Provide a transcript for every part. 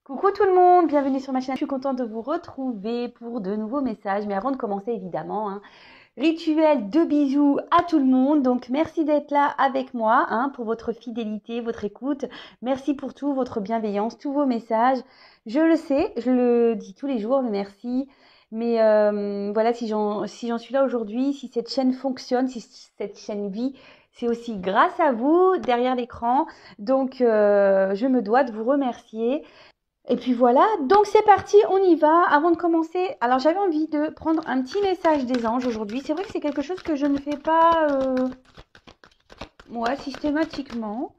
Coucou tout le monde, bienvenue sur ma chaîne. Je suis contente de vous retrouver pour de nouveaux messages. Mais avant de commencer, évidemment, rituel de bisous à tout le monde. Donc, merci d'être là avec moi pour votre fidélité, votre écoute. Merci pour tout, votre bienveillance, tous vos messages. Je le sais, je le dis tous les jours, le merci. Mais voilà, si j'en suis là aujourd'hui, si cette chaîne fonctionne, si cette chaîne vit, c'est aussi grâce à vous derrière l'écran. Donc, je me dois de vous remercier. Et puis voilà, donc c'est parti, on y va. Avant de commencer, alors j'avais envie de prendre un petit message des anges aujourd'hui. C'est vrai que c'est quelque chose que je ne fais pas systématiquement.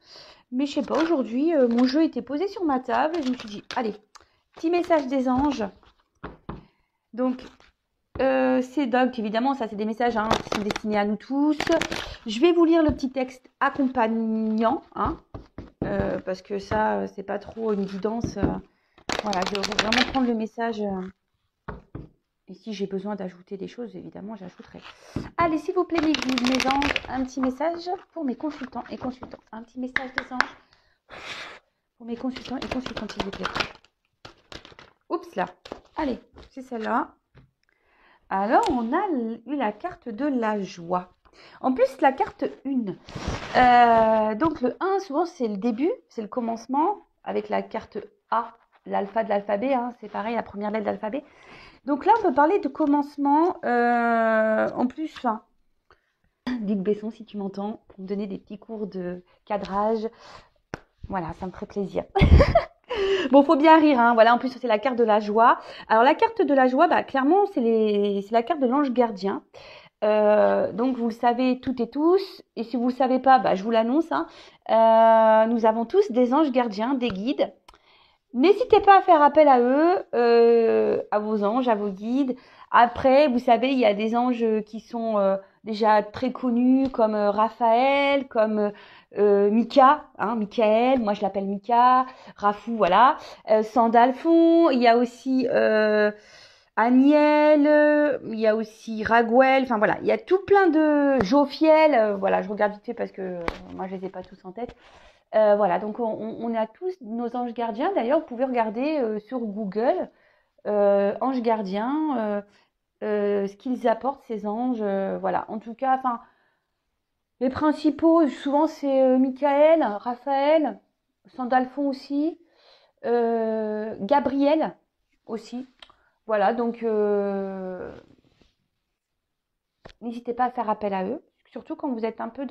Mais je sais pas, aujourd'hui, mon jeu était posé sur ma table et je me suis dit, allez, petit message des anges. Donc, évidemment, ça c'est des messages qui sont destinés à nous tous. Je vais vous lire le petit texte accompagnant, parce que ça, c'est pas trop une guidance. Voilà, je vais vraiment prendre le message. Et si j'ai besoin d'ajouter des choses, évidemment, j'ajouterai. Allez, s'il vous plaît, mes anges, un petit message pour mes consultants et consultants. Un petit message des anges pour mes consultants et consultants, s'il vous plaît. Oups, là. Allez, c'est celle-là. Alors, on a eu la carte de la joie. En plus, la carte 1. Donc, le 1, souvent, c'est le début, c'est le commencement, avec la carte A, l'alpha de l'alphabet. C'est pareil, la première lettre de l'alphabet. Donc là, on peut parler de commencement. En plus, Luc Besson, si tu m'entends, pour me donner des petits cours de cadrage. Voilà, ça me ferait plaisir. Bon, faut bien rire, Voilà, en plus, c'est la carte de la joie. Alors, la carte de la joie, clairement, c'est la carte de l'ange gardien. Donc, vous le savez toutes et tous. Et si vous ne le savez pas, je vous l'annonce. Nous avons tous des anges gardiens, des guides. N'hésitez pas à faire appel à eux, à vos anges, à vos guides. Après, vous savez, il y a des anges qui sont déjà très connus, comme Raphaël, comme Mika, Michael, moi je l'appelle Mika, Rafou, voilà. Sandalphon, il y a aussi Aniel, il y a aussi Raguel, enfin voilà, il y a tout plein de Jophiel, voilà, je regarde vite fait parce que moi je les ai pas tous en tête. Voilà, donc on a tous nos anges gardiens. D'ailleurs, vous pouvez regarder sur Google anges gardiens, ce qu'ils apportent ces anges. Voilà, en tout cas, les principaux, souvent c'est Michael, Raphaël, Sandalphon aussi, Gabriel aussi. Voilà, donc n'hésitez pas à faire appel à eux, surtout quand vous êtes un peu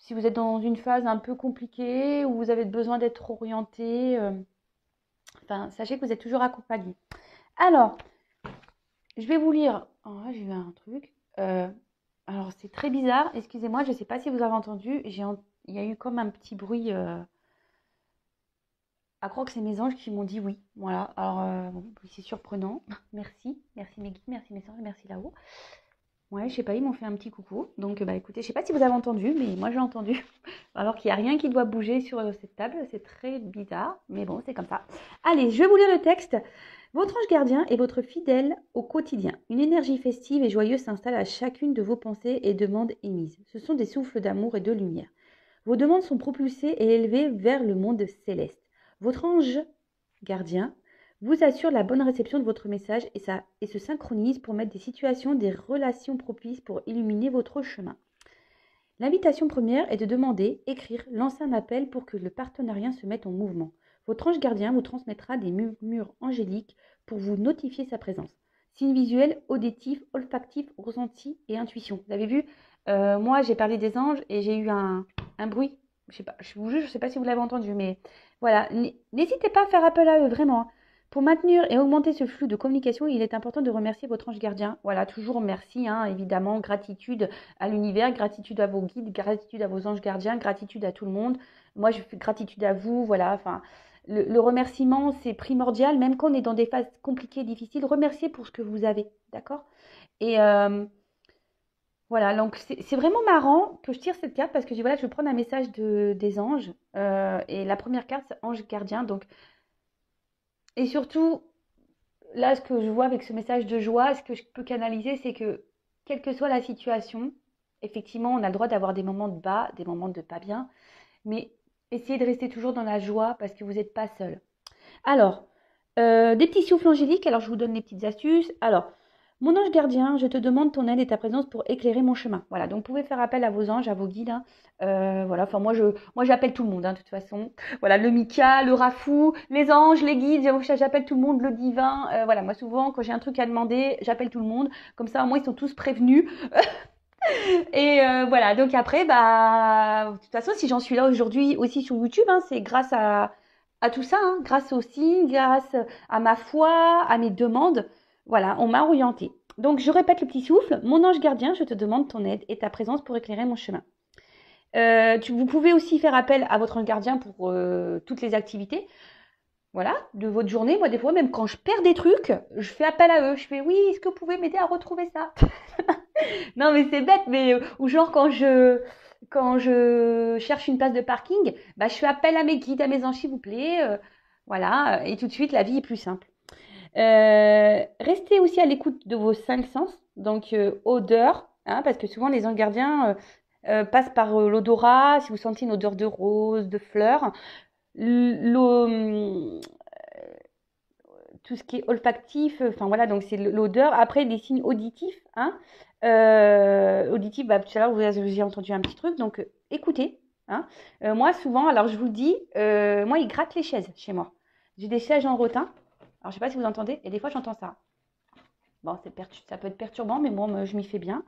si vous êtes dans une phase un peu compliquée où vous avez besoin d'être orienté, sachez que vous êtes toujours accompagné. Alors, je vais vous lire. Oh, là, j'ai vu un truc. Alors, c'est très bizarre. Excusez-moi, je ne sais pas si vous avez entendu. Il y a eu comme un petit bruit. À croire que c'est mes anges qui m'ont dit oui. Voilà. Alors, c'est surprenant. Merci. Merci mes guides, merci mes anges, merci là-haut. Ouais, je sais pas, ils m'ont fait un petit coucou. Donc, écoutez, je sais pas si vous avez entendu, mais moi j'ai entendu. Alors qu'il n'y a rien qui doit bouger sur cette table. C'est très bizarre, mais bon, c'est comme ça. Allez, je vais vous lire le texte. Votre ange gardien est votre fidèle au quotidien. Une énergie festive et joyeuse s'installe à chacune de vos pensées et demandes émises. Ce sont des souffles d'amour et de lumière. Vos demandes sont propulsées et élevées vers le monde céleste. Votre ange gardien vous assure la bonne réception de votre message et se synchronise pour mettre des situations, des relations propices pour illuminer votre chemin. L'invitation première est de demander, écrire, lancer un appel pour que le partenariat se mette en mouvement. Votre ange gardien vous transmettra des murmures angéliques pour vous notifier sa présence. Signes visuels, auditifs, olfactifs, ressentis et intuition. Vous avez vu, moi j'ai parlé des anges et j'ai eu un bruit. Je vous jure, je ne sais pas si vous l'avez entendu, mais voilà. N'hésitez pas à faire appel à eux, vraiment. Pour maintenir et augmenter ce flux de communication, il est important de remercier votre ange gardien. Voilà, toujours merci, évidemment, gratitude à l'univers, gratitude à vos guides, gratitude à vos anges gardiens, gratitude à tout le monde. Moi, je fais gratitude à vous, voilà, le remerciement, c'est primordial, même quand on est dans des phases compliquées, difficiles, remerciez pour ce que vous avez, d'accord? Et voilà, donc c'est vraiment marrant que je tire cette carte parce que je vais prendre un message des anges, et la première carte, c'est ange gardien, donc... Et surtout, là, ce que je vois avec ce message de joie, ce que je peux canaliser, c'est que, quelle que soit la situation, effectivement, on a le droit d'avoir des moments de bas, des moments de pas bien, mais essayez de rester toujours dans la joie parce que vous n'êtes pas seul. Alors, des petits souffles angéliques. Alors, je vous donne les petites astuces. Alors, mon ange gardien, je te demande ton aide et ta présence pour éclairer mon chemin. Voilà, donc vous pouvez faire appel à vos anges, à vos guides, hein. Voilà, enfin moi j'appelle tout le monde, hein, de toute façon. Voilà, le Mika, le Rafou, les anges, les guides, j'appelle tout le monde, le divin. Voilà, moi souvent quand j'ai un truc à demander, j'appelle tout le monde. Comme ça, au moins ils sont tous prévenus. Et voilà, donc après, bah, de toute façon, si j'en suis là aujourd'hui aussi sur YouTube, hein, c'est grâce à tout ça, hein, grâce aux signes, grâce à ma foi, à mes demandes. Voilà, on m'a orienté. Donc, je répète le petit souffle. Mon ange gardien, je te demande ton aide et ta présence pour éclairer mon chemin. Vous pouvez aussi faire appel à votre ange gardien pour toutes les activités. Voilà, de votre journée. Moi, des fois, même quand je perds des trucs, je fais appel à eux. Je fais, oui, est-ce que vous pouvez m'aider à retrouver ça? Non, mais c'est bête, mais ou genre quand je cherche une place de parking, bah, je fais appel à mes guides, à mes anges, s'il vous plaît. Voilà, et tout de suite, la vie est plus simple. Restez aussi à l'écoute de vos 5 sens, donc odeur, hein, parce que souvent les anges gardiens passent par l'odorat. Si vous sentez une odeur de rose, de fleurs, tout ce qui est olfactif, enfin voilà, donc c'est l'odeur. Après, les signes auditifs, hein. Auditifs, bah, tout à l'heure, vous avez entendu un petit truc, donc écoutez, hein. Moi, souvent, alors je vous le dis, moi, ils grattent les chaises chez moi. J'ai des chaises en rotin. Alors, je sais pas si vous entendez, et des fois, j'entends ça. Bon, ça peut être perturbant, mais moi, je m'y fais bien.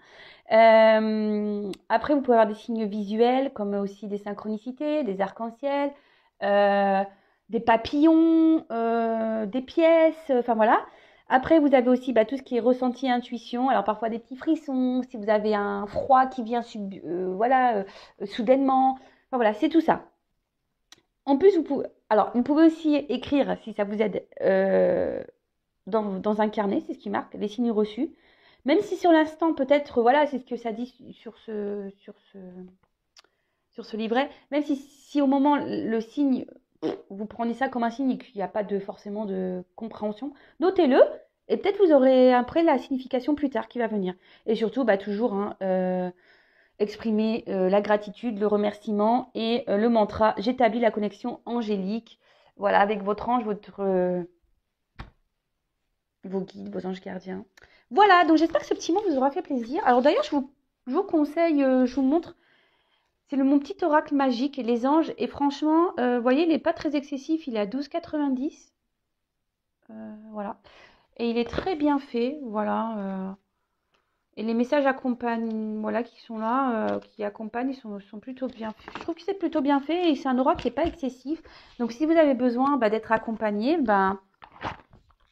Après, vous pouvez avoir des signes visuels, comme aussi des synchronicités, des arcs-en-ciel, euh, des papillons, des pièces, enfin voilà. Après, vous avez aussi bah, tout ce qui est ressenti et intuition. Alors, parfois des petits frissons, si vous avez un froid qui vient voilà, soudainement. Enfin voilà, c'est tout ça. En plus, vous pouvez aussi écrire, si ça vous aide, dans un carnet, c'est ce qui marque, les signes reçus. Même si sur l'instant, peut-être, voilà, c'est ce que ça dit sur ce livret, même si au moment, le signe, vous prenez ça comme un signe et qu'il n'y a pas forcément de compréhension, notez-le et peut-être vous aurez après la signification plus tard qui va venir. Et surtout, bah, toujours, hein, exprimer la gratitude, le remerciement et le mantra. J'établis la connexion angélique, voilà, avec votre ange, vos guides, vos anges gardiens. Voilà, donc j'espère que ce petit mot vous aura fait plaisir. Alors d'ailleurs, je vous conseille, je vous montre, c'est mon petit oracle magique, les anges. Et franchement, vous voyez, il n'est pas très excessif, il est à 12,90. Voilà. Et il est très bien fait, voilà. Et les messages accompagnent, voilà, qui sont là, qui accompagnent, ils sont plutôt bien faits. Je trouve que c'est plutôt bien fait et c'est un oracle qui n'est pas excessif. Donc si vous avez besoin bah, d'être accompagné, ben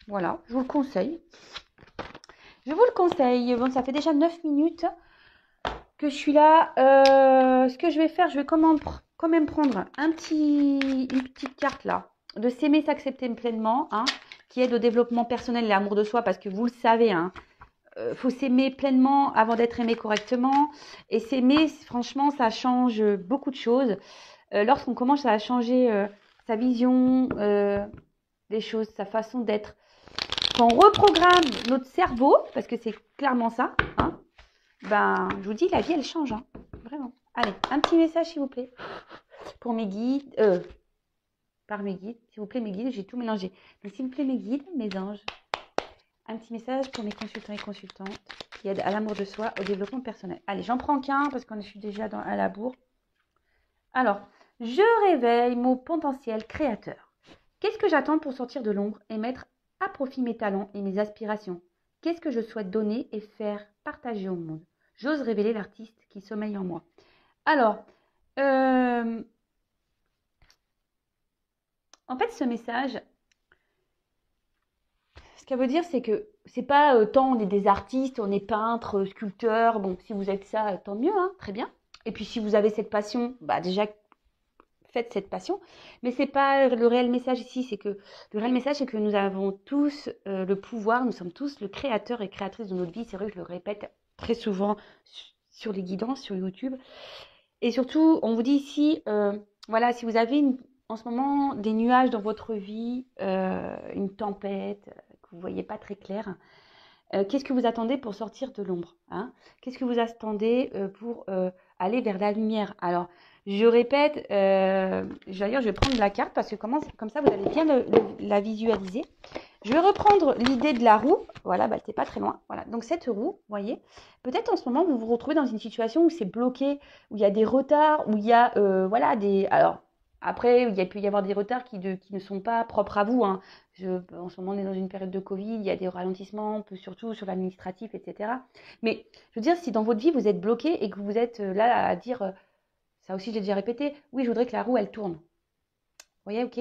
voilà, je vous le conseille. Je vous le conseille. Bon, ça fait déjà 9 minutes que je suis là. Ce que je vais faire, je vais quand même prendre une petite carte là, de s'aimer, s'accepter pleinement, hein, qui aide au développement personnel et l'amour de soi, parce que vous le savez, hein, faut s'aimer pleinement avant d'être aimé correctement. Et s'aimer, franchement, ça change beaucoup de choses. Lorsqu'on commence à changer sa vision des choses, sa façon d'être, quand on reprogramme notre cerveau, parce que c'est clairement ça, hein, ben, je vous dis, la vie, elle change, hein, vraiment. Allez, un petit message, s'il vous plaît, pour mes guides, par mes guides, s'il vous plaît, mes guides, j'ai tout mélangé. Donc, s'il vous plaît, mes guides, mes anges, un petit message pour mes consultants et consultantes qui aident à l'amour de soi, au développement personnel. Allez, j'en prends qu'un parce qu'on est déjà à la bourre. Alors, je réveille mon potentiel créateur. Qu'est-ce que j'attends pour sortir de l'ombre et mettre à profit mes talents et mes aspirations? Qu'est-ce que je souhaite donner et faire partager au monde? J'ose révéler l'artiste qui sommeille en moi. Alors, en fait, ce message, ce qu'elle veut dire, c'est que c'est pas tant on est des artistes, on est peintres, sculpteurs. Bon, si vous êtes ça, tant mieux, hein, très bien. Et puis si vous avez cette passion, bah déjà faites cette passion. Mais c'est pas le réel message ici, c'est que le réel message, c'est que nous avons tous le pouvoir, nous sommes tous le créateur et créatrice de notre vie. C'est vrai que je le répète très souvent sur les guidances, sur YouTube. Et surtout, on vous dit ici, voilà, si vous avez en ce moment des nuages dans votre vie, une tempête, que vous ne voyez pas très clair, qu'est-ce que vous attendez pour sortir de l'ombre, hein? Qu'est-ce que vous attendez pour aller vers la lumière? Alors, Je répète, d'ailleurs, je vais prendre la carte parce que comme ça, vous allez bien la visualiser. Je vais reprendre l'idée de la roue. Voilà, bah, t'es pas très loin. Voilà, donc cette roue, vous voyez, peut-être en ce moment, vous vous retrouvez dans une situation où c'est bloqué, où il y a des retards, où il y a, voilà, des... Alors, après, il peut y avoir des retards qui ne sont pas propres à vous, hein. En ce moment, on est dans une période de Covid, il y a des ralentissements, surtout sur l'administratif, etc. Mais je veux dire, si dans votre vie, vous êtes bloqué et que vous êtes là à dire, ça aussi, j'ai déjà répété, oui, je voudrais que la roue, elle tourne. Vous voyez, ok.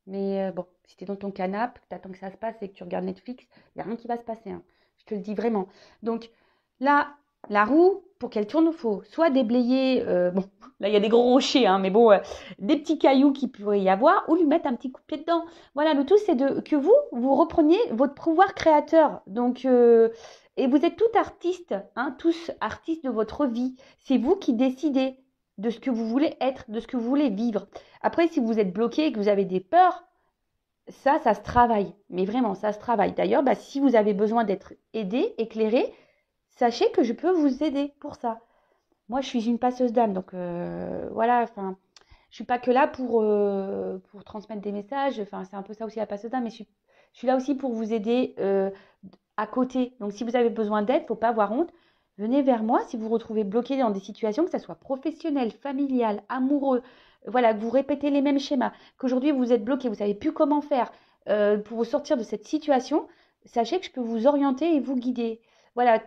Mais bon, si tu es dans ton canapé, tu attends que ça se passe et que tu regardes Netflix, il n'y a rien qui va se passer, hein. Je te le dis vraiment. Donc là, la roue, pour qu'elle tourne, il faut soit déblayer, bon, là il y a des gros rochers, hein, mais bon, des petits cailloux qui pourraient y avoir, ou lui mettre un petit coup de pied dedans. Voilà, le tout c'est que vous repreniez votre pouvoir créateur. Donc, et vous êtes tous artistes, hein, tous artistes de votre vie. C'est vous qui décidez de ce que vous voulez être, de ce que vous voulez vivre. Après, si vous êtes bloqué et que vous avez des peurs, ça se travaille. Mais vraiment, ça se travaille. D'ailleurs, bah, si vous avez besoin d'être aidé, éclairé, sachez que je peux vous aider pour ça. Moi, je suis une passeuse d'âme, donc voilà. Enfin, je suis pas que là pour transmettre des messages. Enfin, c'est un peu ça aussi la passeuse d'âme, mais je suis là aussi pour vous aider à côté. Donc, si vous avez besoin d'aide, faut pas avoir honte. Venez vers moi si vous vous retrouvez bloqué dans des situations, que ce soit professionnel, familial, amoureux, voilà, que vous répétez les mêmes schémas, qu'aujourd'hui vous êtes bloqué, vous ne savez plus comment faire pour vous sortir de cette situation, sachez que je peux vous orienter et vous guider. Voilà,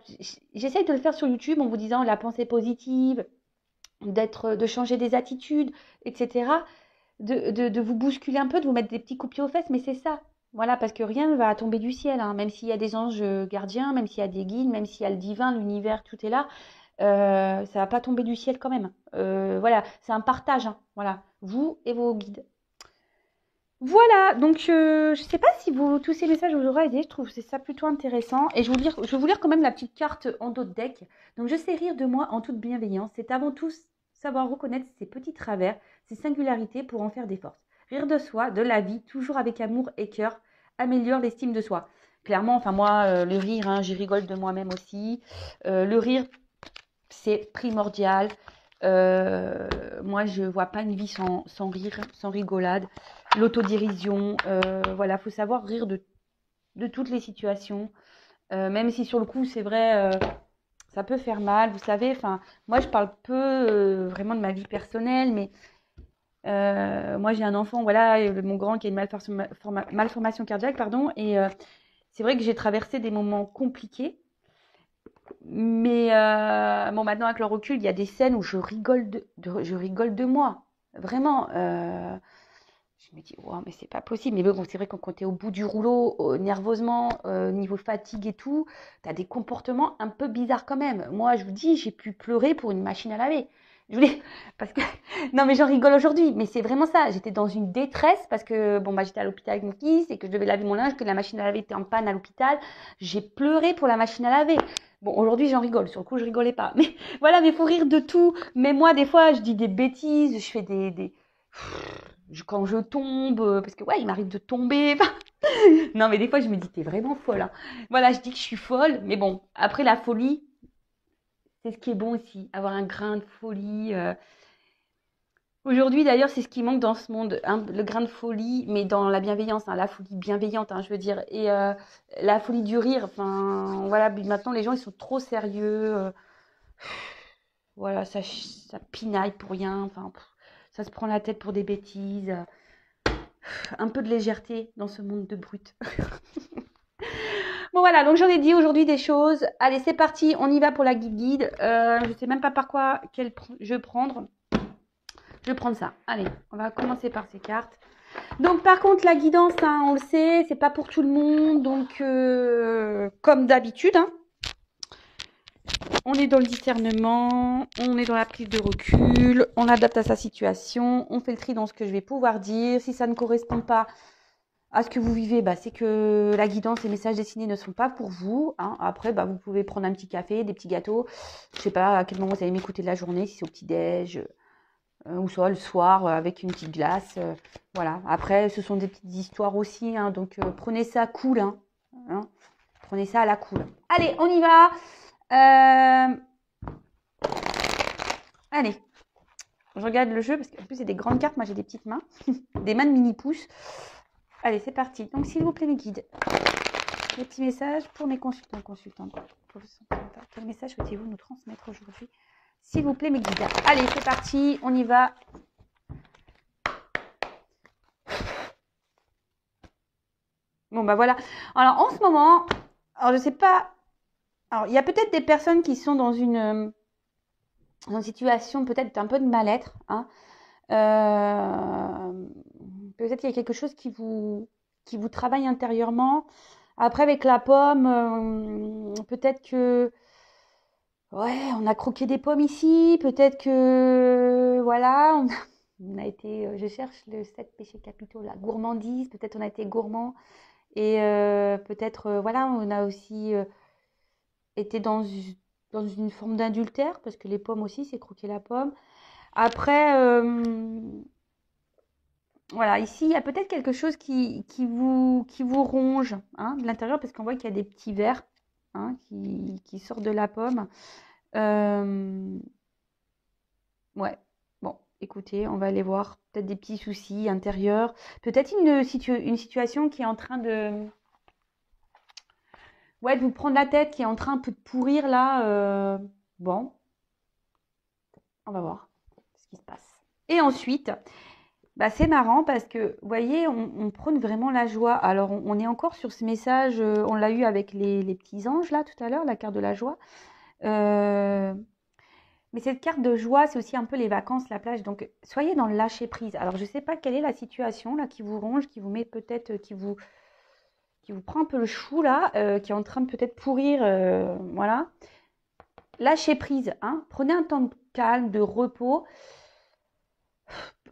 j'essaye de le faire sur YouTube en vous disant la pensée positive, de changer des attitudes, etc. De vous bousculer un peu, de vous mettre des petits coups de pied aux fesses, mais c'est ça. Voilà, parce que rien ne va tomber du ciel, hein. Même s'il y a des anges gardiens, même s'il y a des guides, même s'il y a le divin, l'univers, tout est là, ça va pas tomber du ciel quand même. Voilà, c'est un partage, hein. Voilà, vous et vos guides. Voilà, donc je sais pas si tous ces messages vous auraient aidé, je trouve c'est ça plutôt intéressant. Et je vais vous lire quand même la petite carte en dos de deck. Donc je sais rire de moi en toute bienveillance. C'est avant tout savoir reconnaître ses petits travers, ses singularités pour en faire des forces. Rire de soi, de la vie, toujours avec amour et cœur, améliore l'estime de soi. Clairement, enfin moi, le rire, hein, j'y rigole de moi-même aussi. Le rire, c'est primordial. Moi, je vois pas une vie sans rire, sans rigolade. L'autodérision, voilà, faut savoir rire de toutes les situations. Même si sur le coup, c'est vrai, ça peut faire mal, vous savez. Enfin, moi, je parle peu vraiment de ma vie personnelle, mais moi, j'ai un enfant, voilà, mon grand qui a une malformation cardiaque, pardon, et c'est vrai que j'ai traversé des moments compliqués. Mais bon, maintenant avec le recul, il y a des scènes où je rigole je rigole de moi. Vraiment. Je me dis, wow, mais c'est pas possible. Mais bon, c'est vrai que quand tu es au bout du rouleau, nerveusement, niveau fatigue et tout, tu as des comportements un peu bizarres quand même. Moi, je vous dis, j'ai pu pleurer pour une machine à laver. Je voulais, parce que, non, mais j'en rigole aujourd'hui, mais c'est vraiment ça. J'étais dans une détresse parce que, bon, bah, j'étais à l'hôpital avec mon fils et que je devais laver mon linge, que la machine à laver était en panne à l'hôpital. J'ai pleuré pour la machine à laver. Bon, aujourd'hui, j'en rigole. Sur le coup, je rigolais pas. Mais voilà, mais il faut rire de tout. Mais moi, des fois, je dis des bêtises, je fais quand je tombe, parce que ouais, il m'arrive de tomber. Non, mais des fois, je me dis, t'es vraiment folle, hein. Voilà, je dis que je suis folle, mais bon, après la folie, c'est ce qui est bon aussi, avoir un grain de folie. Aujourd'hui, d'ailleurs, c'est ce qui manque dans ce monde, hein, le grain de folie, mais dans la bienveillance, hein, la folie bienveillante, hein, je veux dire, et la folie du rire. Enfin, voilà, maintenant, les gens, ils sont trop sérieux. Voilà, ça pinaille pour rien. Enfin, ça se prend la tête pour des bêtises. Un peu de légèreté dans ce monde de brutes. Bon voilà, donc j'en ai dit aujourd'hui des choses. Allez, c'est parti, on y va pour la guide. Je ne sais même pas par quoi je vais prendre. Je vais prendre ça. Allez, on va commencer par ces cartes. Donc par contre, la guidance, hein, on le sait, c'est pas pour tout le monde. Donc comme d'habitude, hein, on est dans le discernement, on est dans la prise de recul, on adapte à sa situation, on fait le tri dans ce que je vais pouvoir dire. Si ça ne correspond pas à ce que vous vivez, bah, c'est que la guidance et les messages destinés ne sont pas pour vous, hein. Après, bah, vous pouvez prendre un petit café, des petits gâteaux. Je sais pas à quel moment vous allez m'écouter de la journée, si c'est au petit-déj ou soit le soir avec une petite glace. Voilà. Après, ce sont des petites histoires aussi, hein, donc prenez ça cool. Hein. Prenez ça à la cool. Allez, on y va. Allez, je regarde le jeu parce qu'en plus, c'est des grandes cartes. Moi, j'ai des petites mains, des mains de mini-pouces. Allez, c'est parti. Donc, s'il vous plaît, mes guides, les petits messages pour mes consultants, consultantes. Quel message souhaitez-vous nous transmettre aujourd'hui? S'il vous plaît, mes guides. Allez, c'est parti. On y va. Bon, bah voilà. Alors, en ce moment, alors je sais pas. Alors, il y a peut-être des personnes qui sont dans une situation peut-être un peu de mal-être. Hein. Peut-être qu'il y a quelque chose qui vous travaille intérieurement. Après, avec la pomme, peut-être que ouais, on a croqué des pommes ici. Peut-être que voilà, on a été. Je cherche le 7 péchés capitaux, la gourmandise. Peut-être on a été gourmand. Et peut-être, voilà, on a aussi été dans une forme d'adultère, parce que les pommes aussi, c'est croquer la pomme. Après, voilà, ici, il y a peut-être quelque chose qui vous ronge hein, de l'intérieur, parce qu'on voit qu'il y a des petits vers hein, qui sortent de la pomme. Ouais, bon, écoutez, on va aller voir peut-être des petits soucis intérieurs. Peut-être une situation qui est en train de ouais, de vous prendre la tête, qui est en train un peu de pourrir là. Bon, on va voir ce qui se passe. Et ensuite, bah, c'est marrant parce que, vous voyez, on prône vraiment la joie. Alors, on est encore sur ce message, on l'a eu avec les petits anges là tout à l'heure, la carte de la joie. Mais cette carte de joie, c'est aussi un peu les vacances, la plage. Donc, soyez dans le lâcher prise. Alors, je ne sais pas quelle est la situation là qui vous ronge, qui vous met peut-être, qui vous prend un peu le chou là, qui est en train de peut-être pourrir, voilà. Lâchez prise, hein. Prenez un temps de calme, de repos.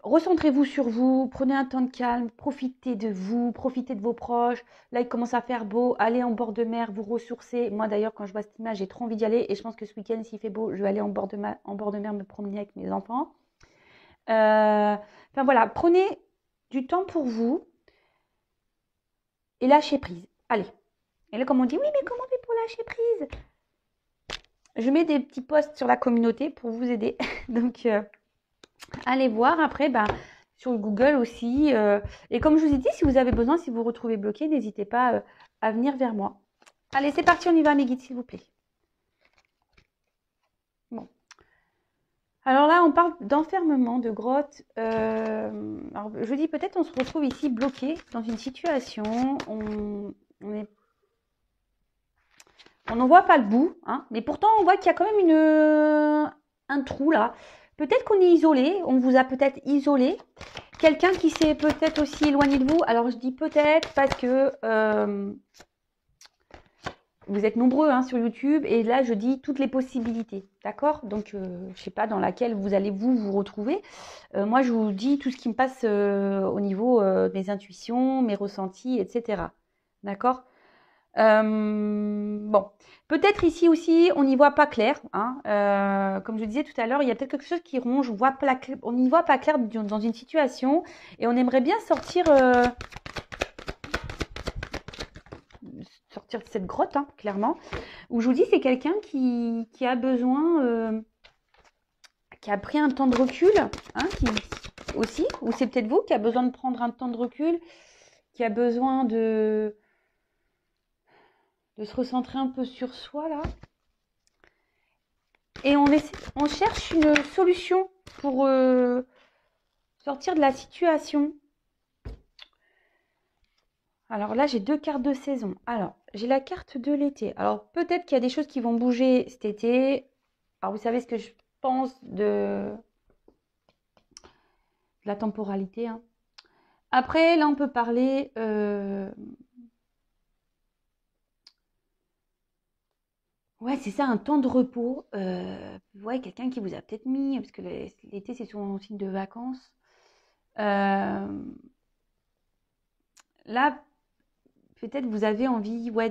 Recentrez-vous sur vous, prenez un temps de calme, profitez de vous, profitez de vos proches. Là, il commence à faire beau, allez en bord de mer, vous ressourcer. Moi, d'ailleurs, quand je vois cette image, j'ai trop envie d'y aller. Et je pense que ce week-end, s'il fait beau, je vais aller en bord de mer me promener avec mes enfants. Enfin voilà, prenez du temps pour vous et lâchez prise. Allez. Et là, comme on dit, oui, mais comment on fait pour lâcher prise? Je mets des petits posts sur la communauté pour vous aider. Donc, allez voir après, sur Google aussi. Et comme je vous ai dit, si vous avez besoin, si vous vous retrouvez bloqué, n'hésitez pas à venir vers moi. Allez, c'est parti, on y va, mes guides, s'il vous plaît. Bon. Alors là, on parle d'enfermement, de grotte. Alors, je dis peut-être on se retrouve ici bloqué dans une situation. On n'en voit pas le bout, hein, mais pourtant on voit qu'il y a quand même un trou là. Peut-être qu'on est isolé, on vous a peut-être isolé. Quelqu'un qui s'est peut-être aussi éloigné de vous. Alors je dis peut-être parce que vous êtes nombreux hein, sur YouTube et là je dis toutes les possibilités, d'accord? Donc je ne sais pas dans laquelle vous allez vous retrouver. Moi je vous dis tout ce qui me passe au niveau de mes intuitions, mes ressentis, etc. D'accord? Bon, peut-être ici aussi, on n'y voit pas clair. Hein. Comme je disais tout à l'heure, il y a peut-être quelque chose qui ronge. On n'y voit pas clair dans une situation et on aimerait bien sortir de cette grotte, hein, clairement. Où je vous dis, c'est quelqu'un qui a besoin, qui a pris un temps de recul, hein, aussi, ou c'est peut-être vous qui a besoin de prendre un temps de recul, qui a besoin de se recentrer un peu sur soi là. Et on cherche une solution pour sortir de la situation. Alors là, j'ai deux cartes de saison. Alors, j'ai la carte de l'été. Alors, peut-être qu'il y a des choses qui vont bouger cet été. Alors, vous savez ce que je pense de la temporalité. Hein. Après, là, on peut parler... Ouais, c'est ça, un temps de repos. Ouais, quelqu'un qui vous a peut-être mis, parce que l'été, c'est souvent un signe de vacances. Là, peut-être vous avez envie, ouais,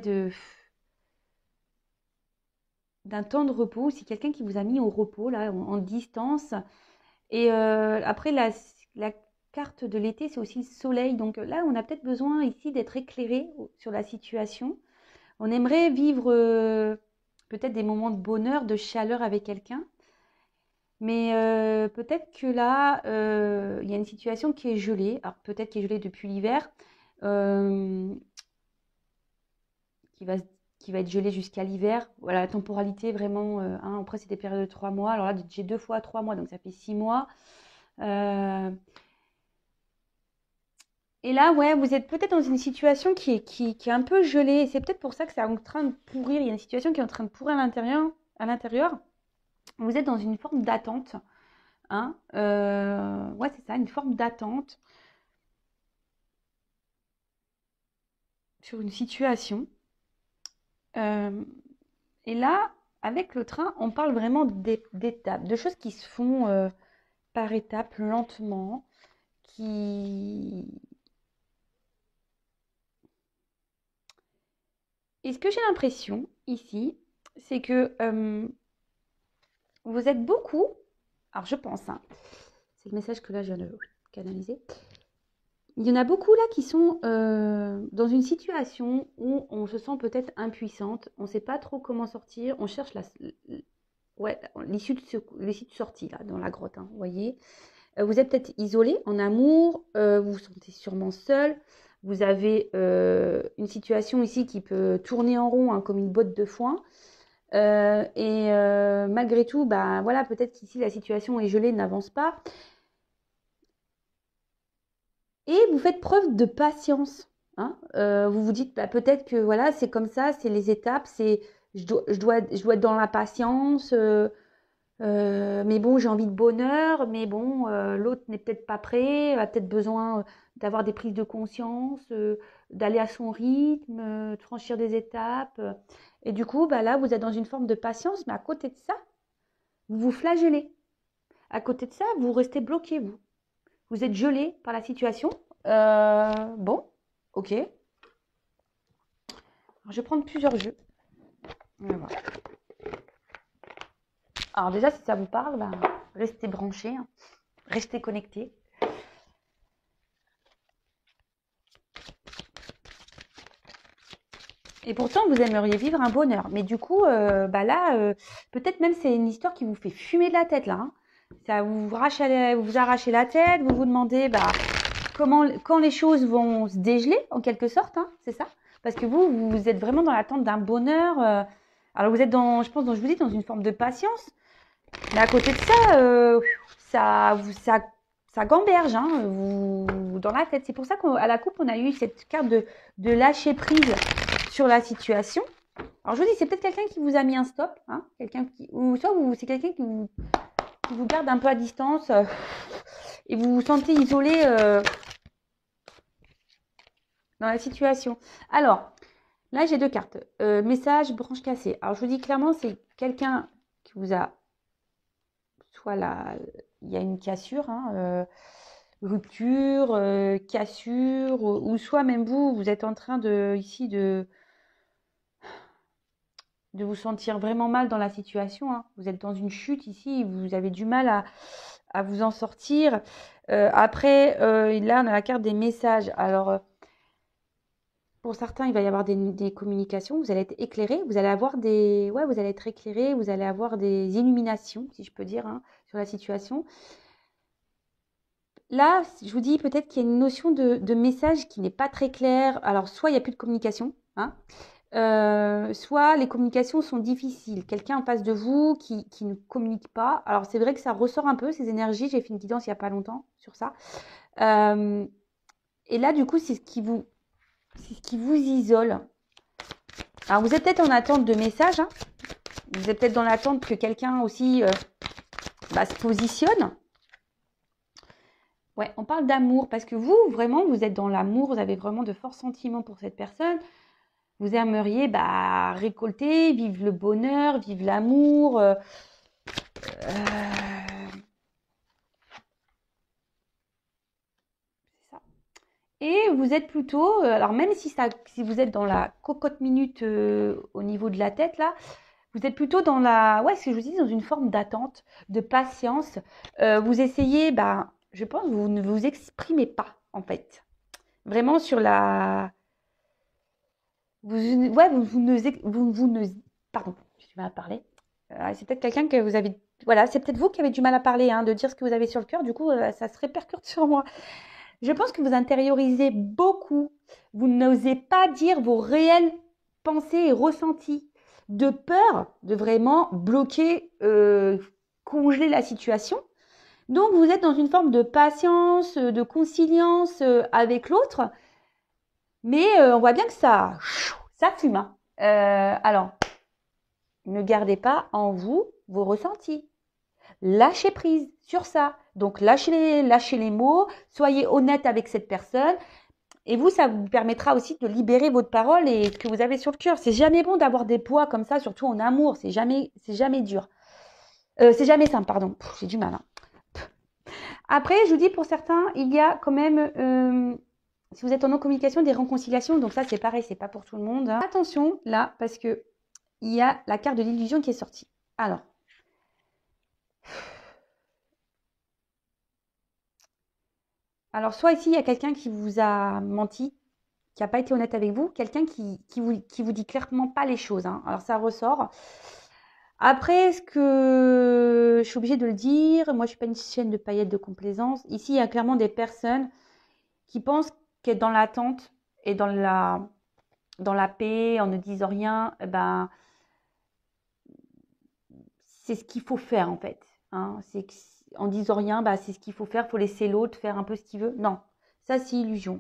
d'un temps de repos. C'est quelqu'un qui vous a mis au repos, là, en distance. Et après, la carte de l'été, c'est aussi le soleil. Donc là, on a peut-être besoin ici d'être éclairé sur la situation. On aimerait vivre peut-être des moments de bonheur, de chaleur avec quelqu'un. Mais peut-être que là, il y a une situation qui est gelée. Alors peut-être qui est gelée depuis l'hiver, euh, qui va, qui va être gelée jusqu'à l'hiver. Voilà, la temporalité vraiment. Hein, après, c'est des périodes de 3 mois. Alors là, j'ai 2 fois 3 mois, donc ça fait 6 mois. Euh, et là, ouais, vous êtes peut-être dans une situation qui est un peu gelée. C'est peut-être pour ça que c'est en train de pourrir. Il y a une situation qui est en train de pourrir à l'intérieur. À l'intérieur. Vous êtes dans une forme d'attente. Hein, ouais, c'est ça, une forme d'attente sur une situation. Euh, et là, avec le train, on parle vraiment d'étapes, de choses qui se font par étapes, lentement, qui... Et ce que j'ai l'impression ici, c'est que vous êtes beaucoup, alors je pense, hein, c'est le message que là je viens de canaliser, il y en a beaucoup là qui sont dans une situation où on se sent peut-être impuissante, on ne sait pas trop comment sortir, on cherche ouais, l'issue de sortie là, dans la grotte, hein, vous voyez. Vous êtes peut-être isolé en amour, vous vous sentez sûrement seul, vous avez une situation ici qui peut tourner en rond, hein, comme une botte de foin. Malgré tout, bah, voilà, peut-être qu'ici la situation est gelée, n'avance pas. Et vous faites preuve de patience. Hein. Vous vous dites, bah, peut-être que voilà, c'est comme ça, c'est les étapes, je dois être dans la patience. Mais bon, j'ai envie de bonheur, mais bon, l'autre n'est peut-être pas prêt, a peut-être besoin d'avoir des prises de conscience, d'aller à son rythme, de franchir des étapes. Et du coup, bah là, vous êtes dans une forme de patience, mais à côté de ça, vous vous flagellez. À côté de ça, vous restez bloqué, vous. Vous êtes gelé par la situation. Bon, ok. Alors, je vais prendre plusieurs jeux. On va voir. Alors déjà, si ça vous parle, bah, restez branchés, hein. Restez connectés. Et pourtant, vous aimeriez vivre un bonheur. Mais du coup, bah là, peut-être même c'est une histoire qui vous fait fumer de la tête là. Hein. Ça vous arrachez la tête, vous vous demandez bah, quand les choses vont se dégeler en quelque sorte, hein, c'est ça. Parce que vous êtes vraiment dans l'attente d'un bonheur. Alors vous êtes je pense, je vous dis, dans une forme de patience. Mais à côté de ça, ça gamberge hein, dans la tête. C'est pour ça qu'à la coupe, on a eu cette carte de lâcher prise sur la situation. Alors je vous dis, c'est peut-être quelqu'un qui vous a mis un stop, hein, ou soit c'est quelqu'un qui vous garde un peu à distance et vous vous sentez isolé dans la situation. Alors, là j'ai deux cartes. Message, branche cassée. Alors je vous dis clairement, c'est quelqu'un qui vous a soit là, il y a une cassure, hein, rupture, cassure, ou soit même vous êtes en train ici de vous sentir vraiment mal dans la situation. Hein. Vous êtes dans une chute ici, vous avez du mal à vous en sortir. Après, là, on a la carte des messages. Alors, pour certains, il va y avoir des communications, vous allez être éclairé, vous allez avoir ouais, vous allez être éclairé, vous allez avoir des illuminations, si je peux dire, hein, sur la situation. Là, je vous dis peut-être qu'il y a une notion de message qui n'est pas très claire. Alors, soit il n'y a plus de communication, hein, soit les communications sont difficiles. Quelqu'un en face de vous qui ne communique pas. Alors, c'est vrai que ça ressort un peu, ces énergies. J'ai fait une guidance il n'y a pas longtemps sur ça. Et là, du coup, c'est ce qui vous isole. Alors, vous êtes peut-être en attente de messages. Hein. Vous êtes peut-être dans l'attente que quelqu'un aussi se positionne. Ouais, on parle d'amour parce que vous, vraiment, vous êtes dans l'amour, vous avez vraiment de forts sentiments pour cette personne. Vous aimeriez récolter, vivre le bonheur, vivre l'amour. C'est ça. Et vous êtes plutôt, alors même si vous êtes dans la cocotte minute au niveau de la tête là, vous êtes plutôt dans ce que je vous dis, dans une forme d'attente, de patience. Vous essayez, je pense, vous ne vous exprimez pas en fait. Vraiment sur la, ouais, vous ne, pardon, je vais mal parler. C'est peut-être quelqu'un que vous avez voilà, c'est peut-être vous qui avez du mal à parler, hein, de dire ce que vous avez sur le cœur. Du coup, ça se répercute sur moi. Je pense que vous intériorisez beaucoup. Vous n'osez pas dire vos réelles pensées et ressentis, de peur de vraiment bloquer, congeler la situation. Donc, vous êtes dans une forme de patience, de conciliance avec l'autre, mais on voit bien que ça fume. Hein. Alors, ne gardez pas en vous vos ressentis. Lâchez prise sur ça. Donc, lâchez les mots, soyez honnête avec cette personne. Et vous, ça vous permettra aussi de libérer votre parole et ce que vous avez sur le cœur. C'est jamais bon d'avoir des poids comme ça, surtout en amour. C'est jamais dur. C'est jamais simple, pardon. J'ai du mal. Hein. Après, je vous dis, pour certains, il y a quand même, si vous êtes en non-communication, des réconciliations. Donc ça, c'est pareil, c'est pas pour tout le monde. Hein. Attention, là, parce que il y a la carte de l'illusion qui est sortie. Alors, soit ici, il y a quelqu'un qui vous a menti, qui n'a pas été honnête avec vous, quelqu'un qui vous dit clairement pas les choses. Hein. Alors, ça ressort. Après, ce que je suis obligée de le dire, moi, je suis pas une chaîne de paillettes de complaisance. Ici, il y a clairement des personnes qui pensent qu'être dans l'attente et dans la paix, en ne disant rien, ben, c'est ce qu'il faut faire, en fait. Hein. C'est que, en disant rien, bah, c'est ce qu'il faut faire. Il faut laisser l'autre faire un peu ce qu'il veut. Non, ça, c'est illusion.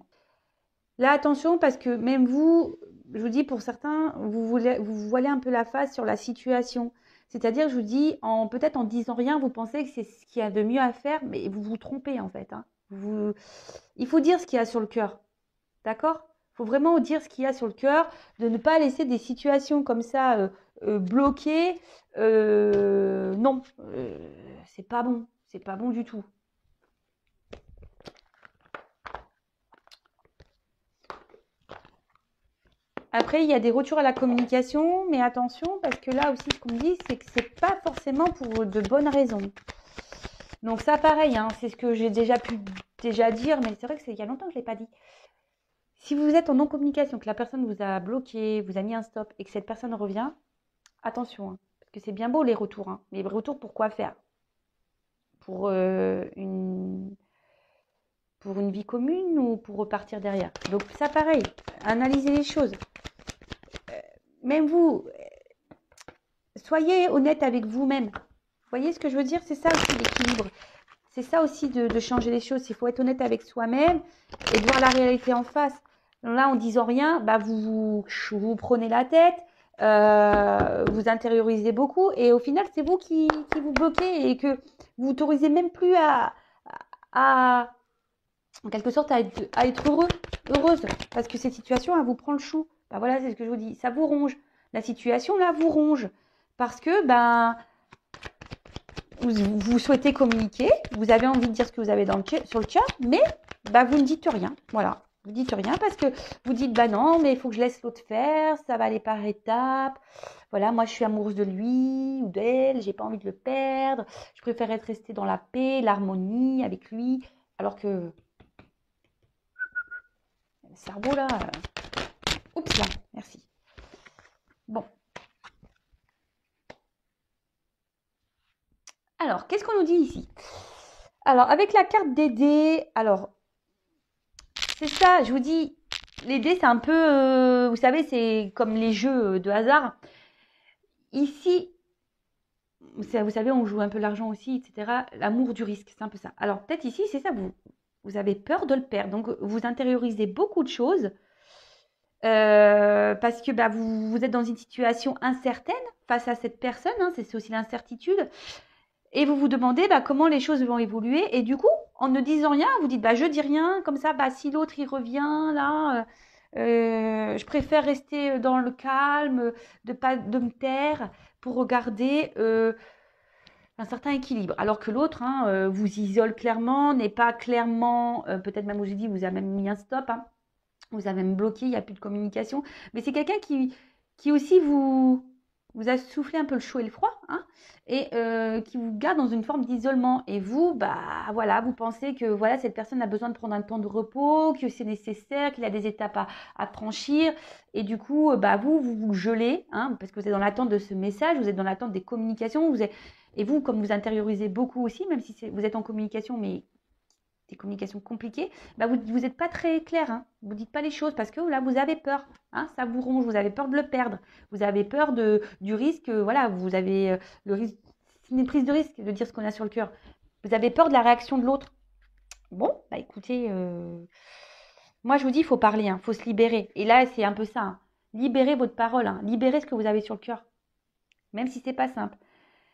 Là, attention, parce que même vous, je vous dis, pour certains, vous voilez un peu la face sur la situation. C'est-à-dire, je vous dis, peut-être en disant rien, vous pensez que c'est ce qu'il y a de mieux à faire, mais vous vous trompez, en fait. Hein. Il faut dire ce qu'il y a sur le cœur. D'accord? Il faut vraiment dire ce qu'il y a sur le cœur, de ne pas laisser des situations comme ça bloquées. Non, c'est pas bon. C'est pas bon du tout. Après, il y a des retours à la communication, mais attention, parce que là aussi, ce qu'on me dit, c'est que c'est pas forcément pour de bonnes raisons. Donc ça, pareil, hein, c'est ce que j'ai déjà pu dire, mais c'est vrai que c'est il y a longtemps que je l'ai pas dit. Si vous êtes en non-communication, que la personne vous a bloqué, vous a mis un stop, et que cette personne revient, attention, hein, parce que c'est bien beau les retours, hein, mais les retours pour quoi faire? Pour une vie commune ou pour repartir derrière? Donc ça, pareil, analysez les choses. Même vous, soyez honnête avec vous-même. Vous voyez ce que je veux dire? C'est ça aussi l'équilibre. C'est ça aussi de changer les choses. Il faut être honnête avec soi-même et de voir la réalité en face. Donc là, en disant rien, bah vous prenez la tête, vous intériorisez beaucoup et au final, c'est vous qui vous bloquez et que vous autorisez même plus à en quelque sorte, à être heureuse. Parce que cette situation, elle vous prend le chou. Bah voilà, c'est ce que je vous dis. Ça vous ronge. La situation, là, vous ronge. Parce que, ben, vous souhaitez communiquer, vous avez envie de dire ce que vous avez sur le cœur, mais bah, vous ne dites rien. Voilà. Vous ne dites rien parce que vous dites, bah non, mais il faut que je laisse l'autre faire, ça va aller par étapes. Voilà, moi je suis amoureuse de lui ou d'elle, j'ai pas envie de le perdre. Je préfère être restée dans la paix, l'harmonie avec lui. Alors que le cerveau là. Oups là, merci. Bon. Alors, qu'est-ce qu'on nous dit ici? Alors, avec la carte des dés, alors, c'est ça, je vous dis, les dés, c'est un peu, vous savez, c'est comme les jeux de hasard. Ici, vous savez, on joue un peu l'argent aussi, etc. L'amour du risque, c'est un peu ça. Alors, peut-être ici, c'est ça, vous avez peur de le perdre. Donc, vous intériorisez beaucoup de choses parce que bah, vous êtes dans une situation incertaine face à cette personne. Hein, c'est aussi l'incertitude. Et vous vous demandez bah, comment les choses vont évoluer. Et du coup, en ne disant rien, vous dites bah, je dis rien. Comme ça, bah, si l'autre il revient là, je préfère rester dans le calme, de me taire pour regarder un certain équilibre. Alors que l'autre vous isole clairement, n'est pas clairement, peut-être même vous ai dit, vous a même mis un stop. Hein, vous avez même bloqué, il n'y a plus de communication. Mais c'est quelqu'un qui aussi vous a soufflé un peu le chaud et le froid, hein, et qui vous garde dans une forme d'isolement. Et vous, bah voilà, vous pensez que voilà, cette personne a besoin de prendre un temps de repos, que c'est nécessaire, qu'il a des étapes à franchir. Et du coup, bah vous gelez, hein, parce que vous êtes dans l'attente de ce message, vous êtes dans l'attente des communications, Et vous, comme vous intériorisez beaucoup aussi, même si vous êtes en communication, mais des communications compliquées, bah vous n'êtes pas très clair. Hein. Vous ne dites pas les choses parce que là, vous avez peur. Hein, ça vous ronge, vous avez peur de le perdre. Vous avez peur du risque. Voilà, vous avez le risque. C'est une prise de risque de dire ce qu'on a sur le cœur. Vous avez peur de la réaction de l'autre. Bon, bah écoutez, moi je vous dis, il faut parler, il faut se libérer. Et là, c'est un peu ça. Hein. Libérez votre parole, libérez ce que vous avez sur le cœur. Même si c'est pas simple.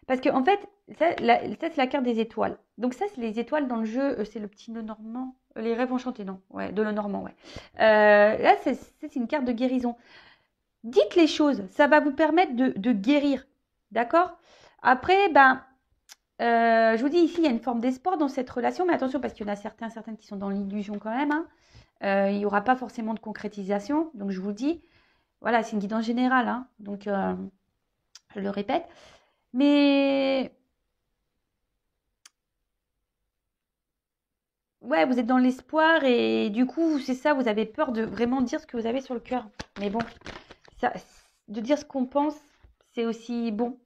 Parce que en fait, ça c'est la carte des étoiles. Donc ça, c'est les étoiles dans le jeu, c'est le petit Lenormand. Les rêves enchantés, non. Ouais, de Lenormand, ouais. Là, c'est une carte de guérison. Dites les choses, ça va vous permettre de guérir. D'accord? Après, je vous dis ici, il y a une forme d'espoir dans cette relation, mais attention, parce qu'il y en a certaines qui sont dans l'illusion quand même. Hein. Il n'y aura pas forcément de concrétisation. Donc je vous dis, voilà, c'est une guidance générale. Hein. Donc, je le répète. Mais ouais, vous êtes dans l'espoir et du coup, c'est ça, vous avez peur de vraiment dire ce que vous avez sur le cœur. Mais bon, ça, de dire ce qu'on pense, c'est aussi bon.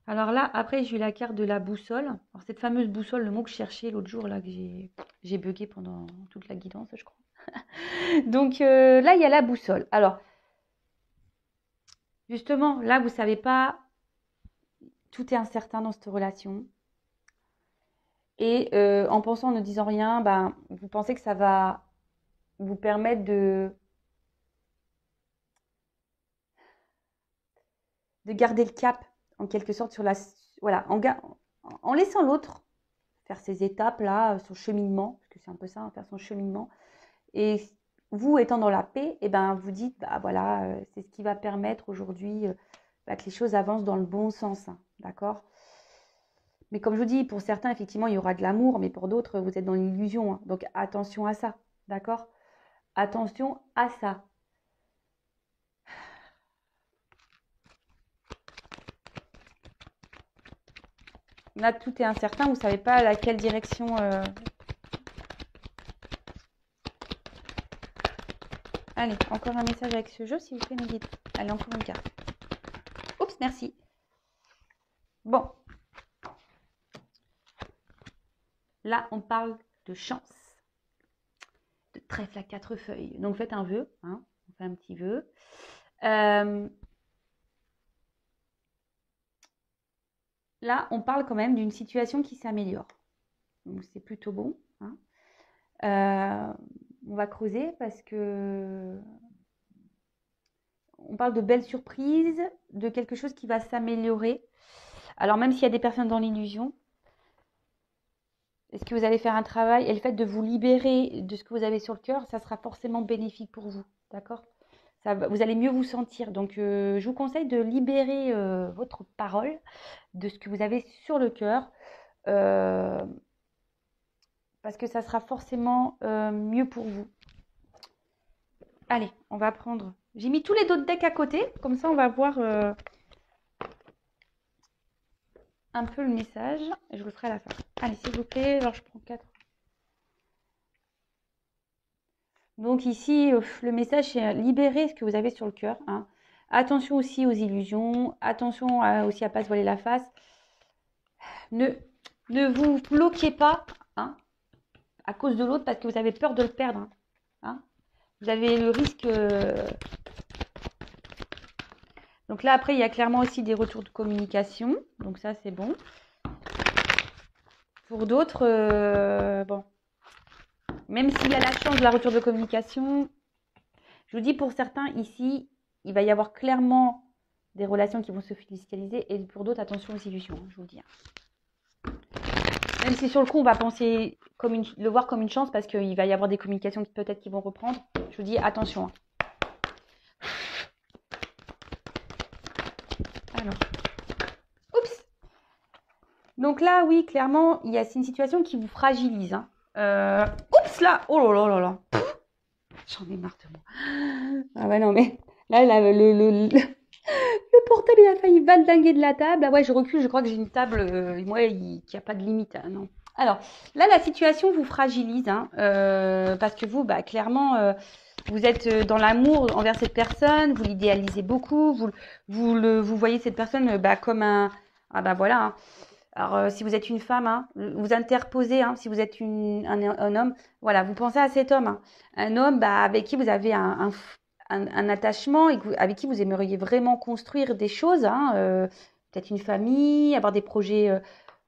Alors là, après, j'ai eu la carte de la boussole. Alors cette fameuse boussole, le mot que je cherchais l'autre jour, là, que j'ai bugué pendant toute la guidance, je crois. Donc là, il y a la boussole. Alors, justement, là, vous savez pas, tout est incertain dans cette relation. Et en pensant, en ne disant rien, vous pensez que ça va vous permettre de garder le cap, en quelque sorte, sur la... Voilà, en laissant l'autre faire ses étapes, là, son cheminement, parce que c'est un peu ça, faire son cheminement. Et vous, étant dans la paix, vous dites, voilà, c'est ce qui va permettre aujourd'hui que les choses avancent dans le bon sens, hein, d'accord ? Mais comme je vous dis, pour certains, effectivement, il y aura de l'amour, mais pour d'autres, vous êtes dans l'illusion. Hein. Donc, attention à ça, d'accord ? Attention à ça. Là, tout est incertain, vous ne savez pas à laquelle direction... Allez, encore un message avec ce jeu, s'il vous plaît, mes guides. Allez, encore une carte. Oups, merci. Bon. Là, on parle de chance. De trèfle à 4 feuilles. Donc, faites un vœu. Hein, on fait un petit vœu. Là, on parle quand même d'une situation qui s'améliore. Donc, c'est plutôt bon. Hein. On va creuser parce que on parle de belles surprises, de quelque chose qui va s'améliorer. Alors, même s'il y a des personnes dans l'illusion, est-ce que vous allez faire un travail et le fait de vous libérer de ce que vous avez sur le cœur, ça sera forcément bénéfique pour vous, d'accord ? Vous allez mieux vous sentir. Donc, je vous conseille de libérer votre parole de ce que vous avez sur le cœur parce que ça sera forcément mieux pour vous. Allez, on va prendre... J'ai mis tous les autres decks à côté, comme ça on va voir un peu le message. Et je vous le ferai à la fin. Allez, s'il vous plaît, alors je prends 4. Donc ici, le message, c'est libérer ce que vous avez sur le cœur. Hein. Attention aussi aux illusions. Attention aussi à ne pas se voiler la face. Ne vous bloquez pas hein, à cause de l'autre parce que vous avez peur de le perdre. Hein. Vous avez le risque... Donc là, après, il y a clairement aussi des retours de communication. Donc ça, c'est bon. Pour d'autres, bon... Même s'il y a la chance de la retour de communication, je vous dis pour certains ici, il va y avoir clairement des relations qui vont se fiscaliser et pour d'autres, attention aux illusions, je vous le dis. Même si sur le coup, on va penser le voir comme une chance parce qu'il va y avoir des communications peut-être qui vont reprendre, je vous dis attention. Alors, oups. Donc là, oui, clairement, c'est une situation qui vous fragilise. Hein. Oups là, oh là là là là. J'en ai marre de moi. Ah ouais, non, mais là, le portable, il a failli valdinguer de la table. Ah ouais, je recule, je crois que j'ai une table, qui n'a pas de limite. Hein, non. Alors, là, la situation vous fragilise, hein, parce que vous, clairement, vous êtes dans l'amour envers cette personne, vous l'idéalisez beaucoup, vous voyez cette personne comme un... Ah voilà, hein, Alors, si vous êtes une femme, hein, vous interposez, hein, si vous êtes un homme, voilà, vous pensez à cet homme, hein. Un homme bah, avec qui vous avez un attachement et avec qui vous aimeriez vraiment construire des choses, hein, peut-être une famille, avoir des projets,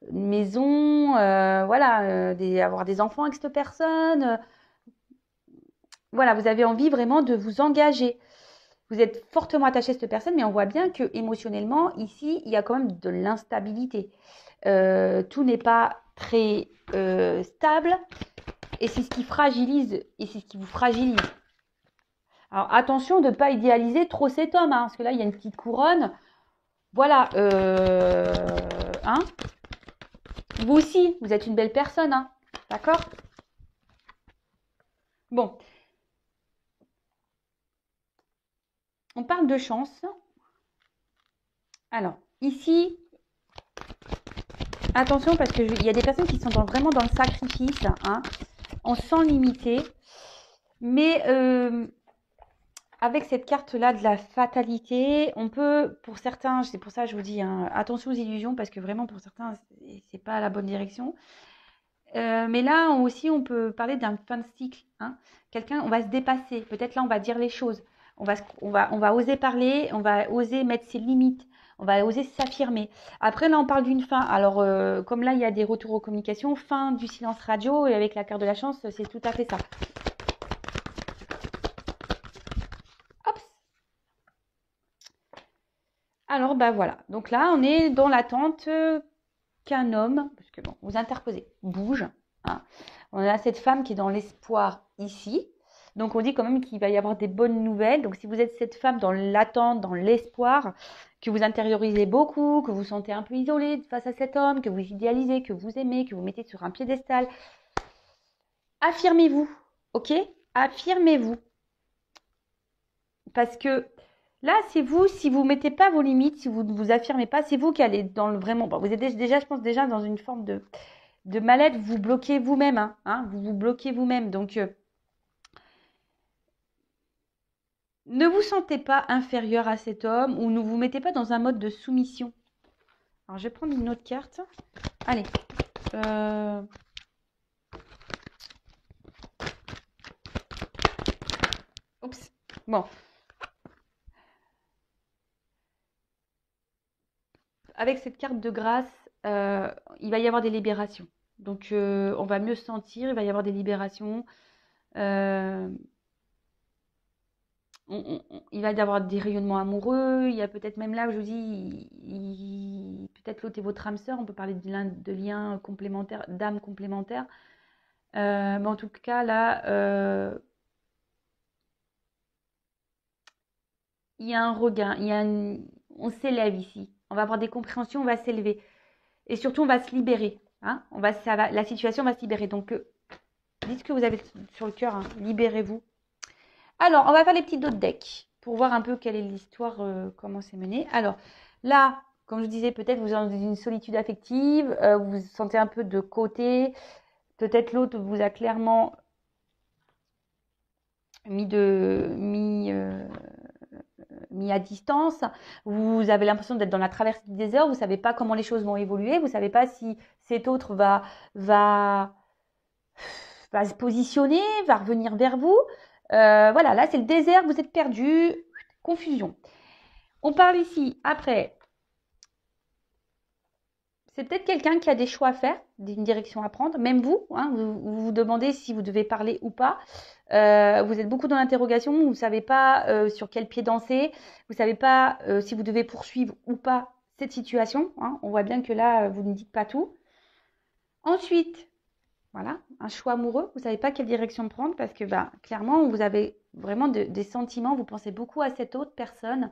une maison, voilà, avoir des enfants avec cette personne. Voilà, vous avez envie vraiment de vous engager. Vous êtes fortement attaché à cette personne, mais on voit bien que émotionnellement, ici, il y a quand même de l'instabilité. Tout n'est pas très stable et c'est ce qui fragilise et c'est ce qui vous fragilise. Alors attention de ne pas idéaliser trop cet homme, hein, parce que là, il y a une petite couronne. Voilà. Hein, vous aussi, vous êtes une belle personne. Hein, d'accord? Bon. On parle de chance. Alors, ici, attention parce qu'il y a des personnes qui sont vraiment dans le sacrifice, hein, en sans limiter. Mais avec cette carte-là de la fatalité, on peut, pour certains, c'est pour ça que je vous dis, hein, attention aux illusions, parce que vraiment pour certains, c'est pas la bonne direction. Mais là aussi, on peut parler d'un fin de cycle. Hein. Quelqu'un, on va se dépasser. Peut-être là, on va dire les choses. On va oser parler, on va oser mettre ses limites, on va oser s'affirmer. Après, là, on parle d'une fin. Alors, comme là, il y a des retours aux communications, fin du silence radio, et avec la carte de la chance, c'est tout à fait ça. Hop. Alors, bah voilà. Donc là, on est dans l'attente qu'un homme, parce que bon, vous interposez, bouge. Hein. On a cette femme qui est dans l'espoir ici. Donc on dit quand même qu'il va y avoir des bonnes nouvelles. Donc si vous êtes cette femme dans l'attente, dans l'espoir, que vous intériorisez beaucoup, que vous vous sentez un peu isolé face à cet homme, que vous idéalisez, que vous aimez, que vous mettez sur un piédestal, affirmez-vous, ok? Affirmez-vous. Parce que là, c'est vous, si vous ne mettez pas vos limites, si vous ne vous affirmez pas, c'est vous qui allez dans le vraiment. Bon, vous êtes déjà, je pense, déjà dans une forme de mal-être, vous bloquez vous-même, hein, vous vous bloquez vous-même. Donc, ne vous sentez pas inférieur à cet homme ou ne vous mettez pas dans un mode de soumission. Alors, je vais prendre une autre carte. Allez. Oups. Bon. Avec cette carte de grâce, il va y avoir des libérations. Donc, on va mieux se sentir, il va y avoir des libérations. Il va y avoir des rayonnements amoureux. Il y a peut-être même là, je vous dis, peut-être l'autre est votre âme sœur. On peut parler de liens complémentaires, d'âmes complémentaires. Mais en tout cas, là, il y a un regain. On s'élève ici. On va avoir des compréhensions, on va s'élever. Et surtout, on va se libérer. Hein, la situation va se libérer. Donc, dites ce que vous avez sur le cœur. Hein, libérez-vous. Alors, on va faire les petits d'autres decks pour voir un peu quelle est l'histoire, comment c'est mené. Alors, là, comme je disais, peut-être vous êtes dans une solitude affective, vous vous sentez un peu de côté. Peut-être l'autre vous a clairement mis à distance. Vous avez l'impression d'être dans la traversée du désert. Vous ne savez pas comment les choses vont évoluer. Vous ne savez pas si cet autre va se positionner, va revenir vers vous. Voilà, là, c'est le désert. Vous êtes perdu. Confusion. On parle ici, après, c'est peut-être quelqu'un qui a des choix à faire, une direction à prendre. Même vous, hein, vous demandez si vous devez parler ou pas. Vous êtes beaucoup dans l'interrogation, vous ne savez pas sur quel pied danser, vous ne savez pas si vous devez poursuivre ou pas cette situation. Hein. On voit bien que là, vous ne dites pas tout. Ensuite, voilà, un choix amoureux, vous ne savez pas quelle direction prendre parce que clairement, vous avez vraiment des sentiments, vous pensez beaucoup à cette autre personne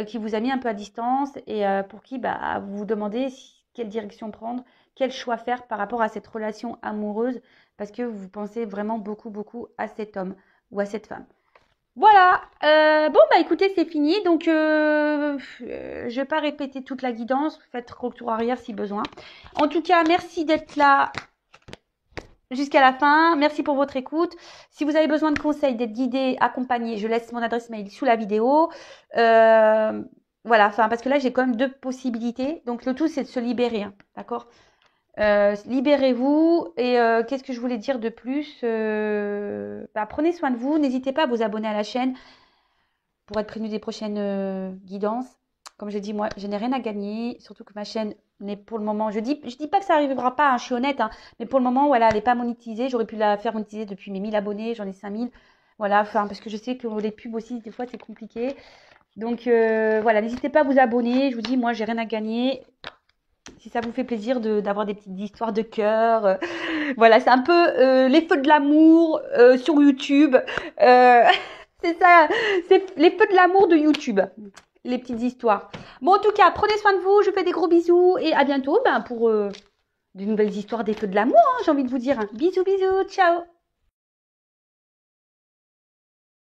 qui vous a mis un peu à distance et pour qui vous vous demandez quelle direction prendre, quel choix faire par rapport à cette relation amoureuse parce que vous pensez vraiment beaucoup, beaucoup à cet homme ou à cette femme. Voilà, bon écoutez, c'est fini, donc je ne vais pas répéter toute la guidance, faites retour arrière si besoin. En tout cas, merci d'être là jusqu'à la fin. Merci pour votre écoute. Si vous avez besoin de conseils, d'être guidé, accompagné, je laisse mon adresse mail sous la vidéo. voilà, enfin, parce que là, j'ai quand même deux possibilités. Donc, le tout, c'est de se libérer, hein, d'accord? Libérez-vous. Et qu'est-ce que je voulais dire de plus? Bah, prenez soin de vous. N'hésitez pas à vous abonner à la chaîne pour être prévenu des prochaines guidances. Comme j'ai dit, moi, je n'ai rien à gagner. Surtout que ma chaîne n'est pour le moment... Je dis pas que ça n'arrivera pas, hein, je suis honnête. Hein, mais pour le moment, voilà, elle n'est pas monétisée. J'aurais pu la faire monétiser depuis mes 1000 abonnés. J'en ai 5000. Voilà, enfin, parce que je sais que les pubs aussi, des fois, c'est compliqué. Donc, voilà, n'hésitez pas à vous abonner. Je vous dis, moi, j'ai rien à gagner. Si ça vous fait plaisir d'avoir des petites histoires de cœur, voilà, c'est un peu les feux de l'amour sur YouTube. C'est ça, c'est les feux de l'amour de YouTube, les petites histoires. Bon, en tout cas, prenez soin de vous, je vous fais des gros bisous et à bientôt pour de nouvelles histoires des feux de l'amour, hein, j'ai envie de vous dire. Bisous, bisous, ciao.